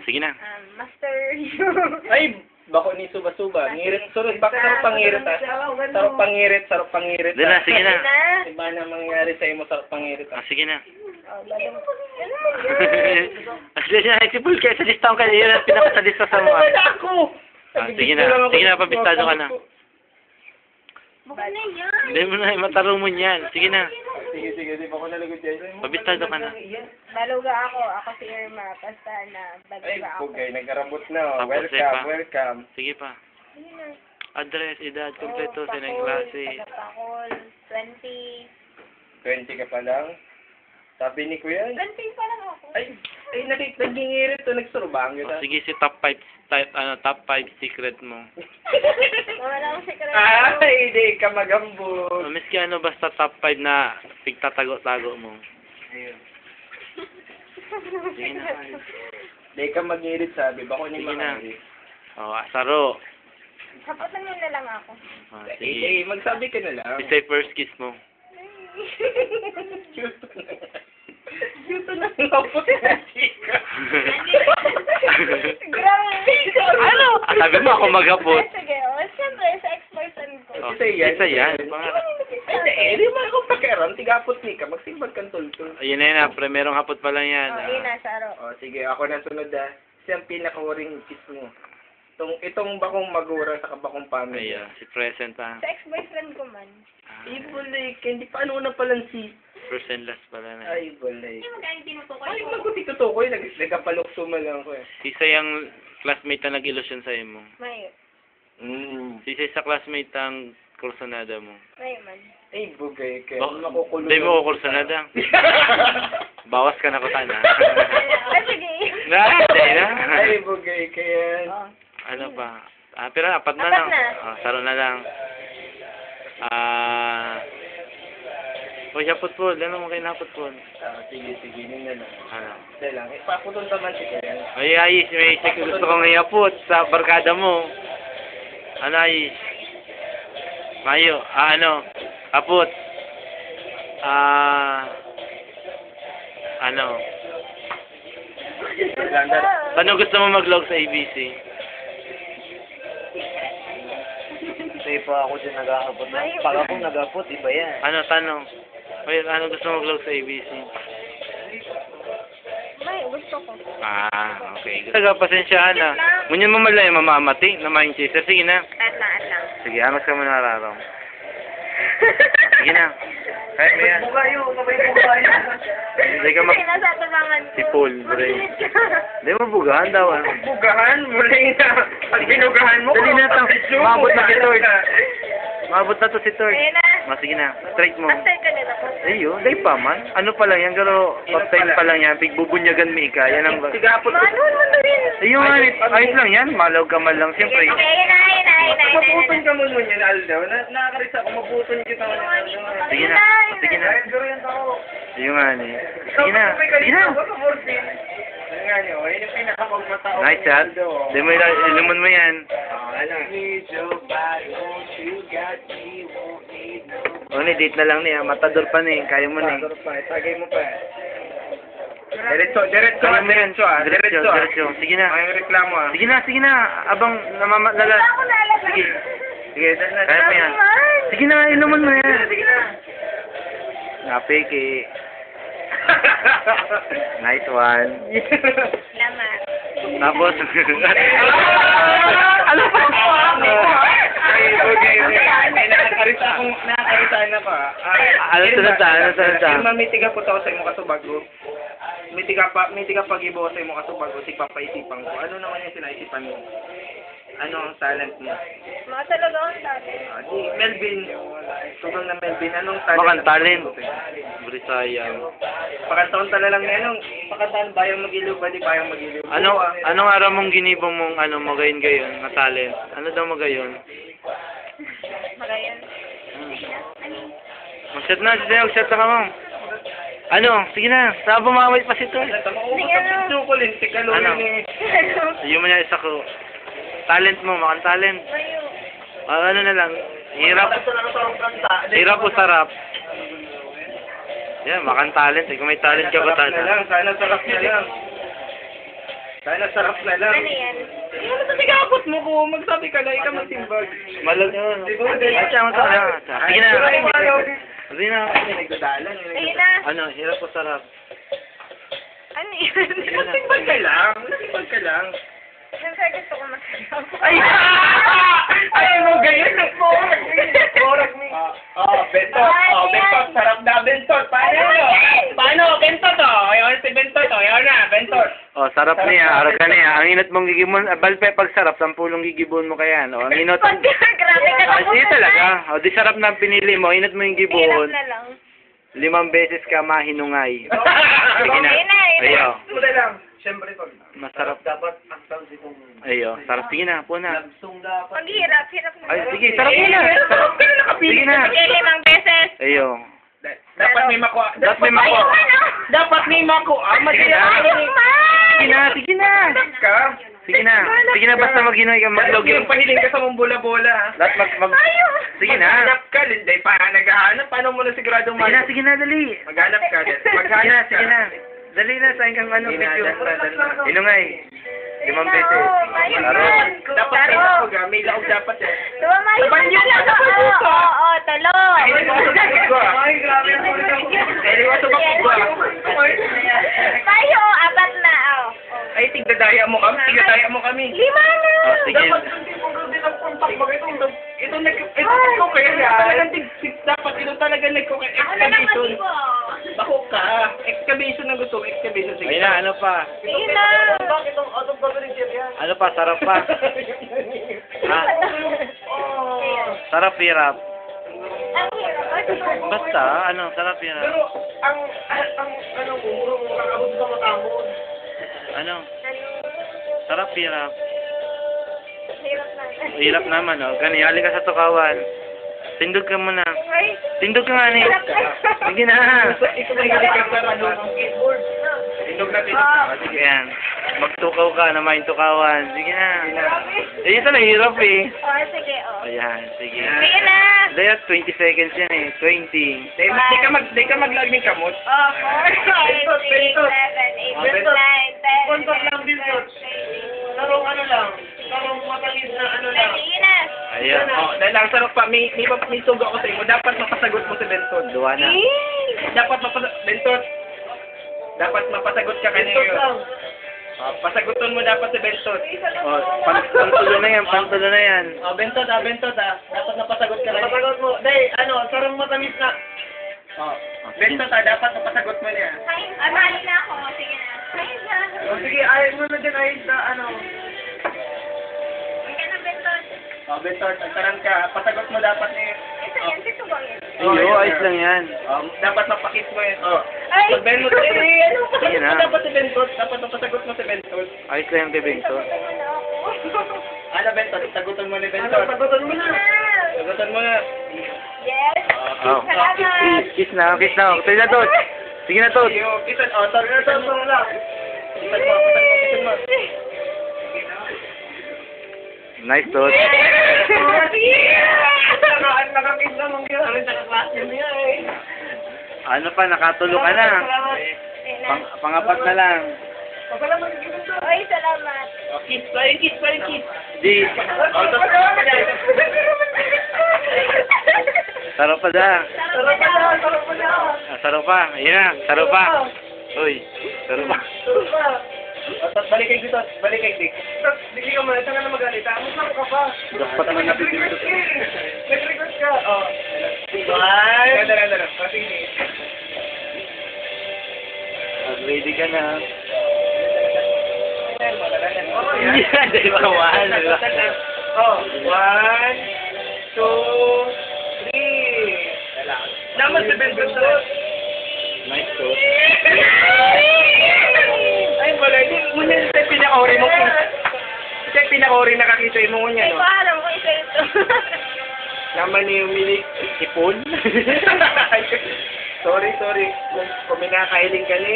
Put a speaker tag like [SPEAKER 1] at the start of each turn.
[SPEAKER 1] sige na.
[SPEAKER 2] Master
[SPEAKER 3] Ay, bako ni suba-suba. Ngirit, surut, bak, sarap pangirit ah. Sarap pangirit, sarap pangirit
[SPEAKER 1] Dali na, sige na.
[SPEAKER 3] Iba na mangyari sa imo, sarap pangirit ah.
[SPEAKER 1] Sige na.
[SPEAKER 2] Oh, balong. Ano mo yan?
[SPEAKER 1] Asli siya, si Paul, kaya sa listahan ka, yun ang pinakasalista sa mga.
[SPEAKER 3] Wala ako!
[SPEAKER 1] Sige na, pabistado ka na.
[SPEAKER 2] Mukha na yan.
[SPEAKER 1] Hindi mo na, matarong mo niyan. Sige na,
[SPEAKER 3] Sige, di pa ako nalagod dyan.
[SPEAKER 1] pabistado ka na.
[SPEAKER 2] Baluga ako. Ako si Irma. Basta na.
[SPEAKER 3] Ay,
[SPEAKER 2] Baluga ako.
[SPEAKER 3] pugay, nagkarambot na. Oh.
[SPEAKER 1] Tapos,
[SPEAKER 3] Welcome,
[SPEAKER 1] pa.
[SPEAKER 3] welcome.
[SPEAKER 1] Sige pa.
[SPEAKER 2] Sige na.
[SPEAKER 1] Address, edad, kompleto,
[SPEAKER 2] Pakol,
[SPEAKER 1] sinang klase.
[SPEAKER 2] Pakol, 20.
[SPEAKER 3] 20 ka pa lang. Sabi ni Kuya,
[SPEAKER 2] 20 pa lang ako.
[SPEAKER 3] ay, nagingirit to, nagsurbang yun.
[SPEAKER 1] O, sige, si top 5, top 5 secret mo.
[SPEAKER 2] Wala akong secret.
[SPEAKER 3] Ay, di ka magambot.
[SPEAKER 1] O, miski ano, basta top 5 na pigtatago-tago mo.
[SPEAKER 3] Ayun.
[SPEAKER 1] Sige na.
[SPEAKER 3] Di ka mag-irit sabi, bako ni
[SPEAKER 1] Sige na.
[SPEAKER 3] Makarit.
[SPEAKER 1] O, asaro.
[SPEAKER 2] Sapat lang yun na lang ako.
[SPEAKER 1] O,
[SPEAKER 3] Eh,
[SPEAKER 1] sige.
[SPEAKER 3] magsabi ka na lang.
[SPEAKER 1] Isa first kiss mo.
[SPEAKER 3] Cute na. Cute na. Lapot na chika.
[SPEAKER 2] Grabe.
[SPEAKER 1] Ano? Sabi mo ako maghapot.
[SPEAKER 2] Sige, siyempre, sa ex-boyfriend ko.
[SPEAKER 1] O,
[SPEAKER 3] Isa yan.
[SPEAKER 1] isa yan.
[SPEAKER 3] Ay, di man ako pakiram. Tigapot ni ka. Magsimbag kang tultul.
[SPEAKER 1] Ayun na yun na, primerong hapot pa lang yan.
[SPEAKER 2] Oh, yun na, Saro.
[SPEAKER 3] O, sige. Ako na sunod ah. Siyang pinaka-waring kiss mo. Itong bakong magura sa bakong family.
[SPEAKER 1] Ayun, si present ha.
[SPEAKER 2] Sa ex-boyfriend ko man.
[SPEAKER 3] Ay, bulay ka. Hindi pa ano na palang si...
[SPEAKER 1] First and last pala na.
[SPEAKER 3] Ay, bulay.
[SPEAKER 2] Hindi mo kaya tinutukoy
[SPEAKER 3] Ay,
[SPEAKER 2] ko.
[SPEAKER 3] magkutitutukoy. Nagkapalukso mo lang ko eh.
[SPEAKER 1] Isa yung classmate na nag-illusion sa'yo mo.
[SPEAKER 2] Mayo.
[SPEAKER 1] Si isa sa classmate ang kursunada mo.
[SPEAKER 2] Mayo man.
[SPEAKER 3] Ay, bugay ka.
[SPEAKER 1] Makukulong. Hindi mo ko kursunada. Bawas ka na ko sana.
[SPEAKER 2] Ay, sige.
[SPEAKER 1] Hindi na.
[SPEAKER 3] Ay, bugay ka yan.
[SPEAKER 2] Oh.
[SPEAKER 1] Ano pa? Pero apat na
[SPEAKER 2] Apat
[SPEAKER 1] lang.
[SPEAKER 2] na.
[SPEAKER 1] Saro na lang. Uy, hapot po. Ano mo kayo hapot po?
[SPEAKER 3] Sige, yun na lang.
[SPEAKER 1] Ano?
[SPEAKER 3] Dahil lang. Ipaputol naman si Kuya.
[SPEAKER 1] Ay, Ayis, may isa gusto kong iapot sa barkada mo. Ano, Ayis? Mayo, ano? Apot. Ano? Paano gusto mo mag-log sa ABC?
[SPEAKER 4] Hindi pa ako din nag-aabot na. Pag ako nag-aabot, iba yan.
[SPEAKER 1] Ano, tanong? Uy, ano gusto mo mag-log sa ABC?
[SPEAKER 2] Mayo, gusto ko.
[SPEAKER 1] Okay. Taga, pasensyahan na. Ngunyan mo malay, mamamati na maing chaser. Sige na.
[SPEAKER 2] At lang.
[SPEAKER 1] Sige, amas ka mo nararong. Sige na. Kahit mo yan.
[SPEAKER 4] Bukayo, sabay bukayo.
[SPEAKER 1] Hindi ka mag...
[SPEAKER 2] Kasi nasa tabangan ko.
[SPEAKER 1] Si Paul, bre. Hindi mo bugahan daw, ah.
[SPEAKER 3] Bugahan, muli na. Pag binugahan mo,
[SPEAKER 1] Dali na to. Maabot na si Tord. Maabot na to si Tord.
[SPEAKER 2] Ayun na.
[SPEAKER 1] Sige na. Straight mo.
[SPEAKER 2] Master ka nila po.
[SPEAKER 1] Ayun, day pa man. Ano pa lang yan, pero pag-time pa lang yan, pigbubunyagan mo ika. Yan ang...
[SPEAKER 3] Tigapot.
[SPEAKER 2] Manuan mo na rin.
[SPEAKER 1] Ayun, ayos lang yan. Malaw ka man lang, siyempre.
[SPEAKER 2] Okay, ayun na.
[SPEAKER 3] Mabuton ka mo nun yan, Aldo. Nakakarisa ako, mabuton kita.
[SPEAKER 1] Sige na. Sige na. Ayun nga ni. Sige na. Sige na.
[SPEAKER 3] Ano nga niyo, yun yung pinakamagmatao.
[SPEAKER 1] Nice shot. Di mo ilumon mo yan. O ni, date na lang niya. Matador pa ni. Kaya mo ni.
[SPEAKER 3] Tagay mo pa. Diretso ah.
[SPEAKER 1] Diretso. Sige na.
[SPEAKER 3] May reklamo ah.
[SPEAKER 1] Sige na. Abang namamalala.
[SPEAKER 2] Ako lalabas.
[SPEAKER 1] Sige. Kaya mo yan. Sige na, ilumon mo yan.
[SPEAKER 3] Sige na.
[SPEAKER 1] Napiki. Nice one.
[SPEAKER 2] Lamat.
[SPEAKER 1] Tapos.
[SPEAKER 3] Ano pa? Okay. Nakakarita na pa.
[SPEAKER 1] Ano sunod sa?
[SPEAKER 3] Mamitiga po ako sa imo kasubago. Mitiga pag-ibo sa imo kasubago, papaisipan ko. Ano naman yung sinaisipan mo? Ano ang talent mo?
[SPEAKER 2] Mga talaga ang dati.
[SPEAKER 3] Di Melvin. Tugang na Melvin. Anong talent?
[SPEAKER 1] Bakang talent. Brisayang.
[SPEAKER 3] Pakantaon tala lang yan. Pakantaon bayang mag-iliw ba? Di bayang mag-iliw.
[SPEAKER 1] Anong araw mong ginibong mong magayon gayon na talent? Ano daw magayon?
[SPEAKER 2] Magayon.
[SPEAKER 1] Mag-shot na, mag-shot na ka mo. Ano? Sige na. Saan bumaway pa si Tol?
[SPEAKER 2] Sige na.
[SPEAKER 3] Sukulin. Tikalo
[SPEAKER 1] Ano?
[SPEAKER 3] ni.
[SPEAKER 1] Ayun mo niya isa ko. Talent mo, makang talent.
[SPEAKER 2] Mayo.
[SPEAKER 1] Ano na lang. Hirap o sarap. Yan, makang talent. Kung may talent ka ba
[SPEAKER 3] Sarap na lang. Sana sarap na lang. Sana sarap na lang.
[SPEAKER 2] Ano yan?
[SPEAKER 3] Ano sa tigapot mo ko? Magsabi ka na, ikaw magtimbag.
[SPEAKER 1] Malag yun. Ay, siya, masarap na. Sige na. Sige na.
[SPEAKER 3] Nagdadalan.
[SPEAKER 2] Ayun na.
[SPEAKER 1] Ano, hirap o sarap?
[SPEAKER 2] Ano yan?
[SPEAKER 3] Magtimbag ka lang. Magtimbag ka lang.
[SPEAKER 2] Siyempre gusto ko masarap.
[SPEAKER 3] Ay! Ay mo, ganyan na po. Borak mi. Bentot. Bentot. Sarap na, Bentot. Paano? Paano? Bentot, Ayun si Bentot, Ayun na, Bentot.
[SPEAKER 1] Oh, sarap niya. Arag ka niya. Ang inot mong gigibon. Balpe, pag sarap, 10 gigibon mo kaya. Oh, ang inot.
[SPEAKER 2] Grabe ka na po.
[SPEAKER 1] Sige talaga. O, di sarap na pinili mo. Inot mo yung
[SPEAKER 2] Hirap
[SPEAKER 1] gibon.
[SPEAKER 2] na lang.
[SPEAKER 1] 5 beses ka mahinungay. Sige na.
[SPEAKER 2] Ayun na, ayun na.
[SPEAKER 1] Ayo.
[SPEAKER 3] Muna lang. Siyempre, pag
[SPEAKER 1] Masarap.
[SPEAKER 4] Dapat ang tawag itong
[SPEAKER 1] Ayo. Sarap. Sige na. Puna.
[SPEAKER 4] labsong dapat.
[SPEAKER 2] Pag hirap, hirap na.
[SPEAKER 1] Ay, sige. Sarap muna. Sarap. Sige na.
[SPEAKER 2] Sige, 5 beses.
[SPEAKER 1] Ayo.
[SPEAKER 3] dapat may makuha.
[SPEAKER 1] Dapat may makuha.
[SPEAKER 3] Dapat may makuha.
[SPEAKER 1] Sige na. Sige na. Sige na.
[SPEAKER 3] Ka?
[SPEAKER 1] Sige na. Sige na. Basta maghinoy ka. Maglog
[SPEAKER 3] Yung pahiling ka sa mong bola-bola, ha?
[SPEAKER 1] Lahat Sige na.
[SPEAKER 3] Maghanap ka, hindi pa naghahanap. Paano mo na siguradong
[SPEAKER 1] Sige na. Sige na. Dali.
[SPEAKER 3] Maghanap ka.
[SPEAKER 1] Sige na.
[SPEAKER 3] Maghanap ka.
[SPEAKER 1] Sige na. Dali na. Saan kang ano?
[SPEAKER 3] Sige na,
[SPEAKER 1] Video.
[SPEAKER 3] dali na.
[SPEAKER 1] Inungay. 5 beses.
[SPEAKER 2] Ayun.
[SPEAKER 3] Dapat may laog, ha? May laog dapat, eh.
[SPEAKER 2] Tumayo ka
[SPEAKER 3] Banyo
[SPEAKER 2] na.
[SPEAKER 3] ka sa
[SPEAKER 2] Oo,
[SPEAKER 3] puso.
[SPEAKER 2] oo, tuloy.
[SPEAKER 3] Ay, hindi ko sumabog ko, ah.
[SPEAKER 4] Ay, grabe ang
[SPEAKER 3] Hindi ko sumabog ko, ah.
[SPEAKER 2] Tayo, 4 na. Oh.
[SPEAKER 3] Ay, tigdadaya mo kami. Tigdadaya mo kami.
[SPEAKER 2] 5 na.
[SPEAKER 1] Oh, sige.
[SPEAKER 3] Dapat hindi mo din ang kontak. Ito nag-ko kaya talagang dapat ito talaga nag-ko kaya
[SPEAKER 2] Ako na lang
[SPEAKER 3] excavation.
[SPEAKER 2] masibo.
[SPEAKER 3] Bako ka. Excavation ang gusto. Excavation. Sige.
[SPEAKER 1] Ayun na. Ano pa?
[SPEAKER 2] Sige na.
[SPEAKER 4] Bakit ang out of coverage yan?
[SPEAKER 1] Ano pa? Sarap pa. Ha? Sarap hirap.
[SPEAKER 2] Ang hirap.
[SPEAKER 1] Basta, ano, sarap hirap.
[SPEAKER 3] Pero ang ano mo, kakabot sa mata mo.
[SPEAKER 1] Ano? Sarap hirap.
[SPEAKER 2] Hirap na.
[SPEAKER 1] Hirap naman, oh. Gani, hali ka sa tukawan. Tindog ka muna.
[SPEAKER 2] Ay,
[SPEAKER 1] Tindog ka nga ni.
[SPEAKER 2] hirap na.
[SPEAKER 1] Sige na.
[SPEAKER 3] Ito na yung skateboard. Tindog na tindog.
[SPEAKER 1] Oh, sige yan. Magtukaw ka na may tukawan. Sige na. Eh, ito na hirap eh.
[SPEAKER 2] Oh, sige, oh.
[SPEAKER 1] Ayan, sige.
[SPEAKER 2] Sige na.
[SPEAKER 1] Dahil 20 seconds yan eh. 20.
[SPEAKER 3] Di ka maglag ng kamot.
[SPEAKER 2] Oh, 4, 5, 6, 7, 8, 9, 10,
[SPEAKER 3] Kontak lang din, Dot. Larong ano lang. Larong matalis na ano lang.
[SPEAKER 2] Sige na.
[SPEAKER 1] Ayan.
[SPEAKER 3] Dahil lang sarap pa, may suga ko sa iyo. Dapat mapasagot mo si Benton.
[SPEAKER 1] Duwa na.
[SPEAKER 3] Dapat Benton. Dapat mapasagot ka kanina. Pasagutin mo dapat si Benton.
[SPEAKER 1] Oh, pantulo na yan. Pantulo na yan.
[SPEAKER 3] Benton. Dapat mapasagot ka kanina. Pasagot mo. Dahil, sarang matamis na. Benton, dapat mapasagot mo niya.
[SPEAKER 2] Mali na ako. Sige na. Ayun na.
[SPEAKER 3] Sige, ayun mo na din, ayun na,
[SPEAKER 2] Sige na, Benton.
[SPEAKER 3] Benton, nagtaran ka. Pasagot mo dapat niya.
[SPEAKER 2] Ito yan, dito ba yan?
[SPEAKER 1] Iyo, ayos lang yan.
[SPEAKER 3] Dapat mapakit mo yan.
[SPEAKER 2] Ay!
[SPEAKER 3] Pag Benton, ano?
[SPEAKER 1] Sige
[SPEAKER 3] Pasagot
[SPEAKER 1] na.
[SPEAKER 3] mo dapat si Benton. Dapat mapasagot mo si Benton.
[SPEAKER 1] Ayos lang yung kay Bento.
[SPEAKER 3] Ano, Benton? Sagutan mo ni Benton. Sagutan mo na. Sagutan mo na.
[SPEAKER 2] Yes.
[SPEAKER 1] Oh.
[SPEAKER 2] Salamat.
[SPEAKER 1] Kiss na. Kiss na. Sige na, Tot. Sige na, Tot.
[SPEAKER 3] Kisan, kisan mo lang. Kisan mo.
[SPEAKER 1] Nice, Tot.
[SPEAKER 3] Nakakita mong gano'n sa kaklase niya eh.
[SPEAKER 1] Ano pa, nakatulo ka na. Pangapat na lang.
[SPEAKER 2] Ay, salamat.
[SPEAKER 3] Kiss pa rin, kiss.
[SPEAKER 1] Di. Sarap pa da. Sarap pa. Ayan na. Sarap pa. Uy. Sarap pa.
[SPEAKER 3] Balik kay dito, balik kay Dick. Hindi ka muna, saan ka na magalita? Ano ka pa?
[SPEAKER 1] Dapat naman nabibigito.
[SPEAKER 3] Nag-request ka. Bye! Dala. Sige.
[SPEAKER 1] Ready ka na.
[SPEAKER 3] Yan.
[SPEAKER 1] Yan, di ba? One.
[SPEAKER 3] Oh, 1, 2, 3. Naman si Ben Gonzales.
[SPEAKER 1] Nice, Tot.
[SPEAKER 3] Ay, wala. Muna ito yung pinaka-ori mo. Ito yung pinaka-ori nakakita mo niya,
[SPEAKER 2] Ay,
[SPEAKER 3] no?
[SPEAKER 2] alam ko isa ito.
[SPEAKER 3] Naman ni Umilik.
[SPEAKER 1] Ipon?
[SPEAKER 3] Sorry. Kung minakailing ka ni.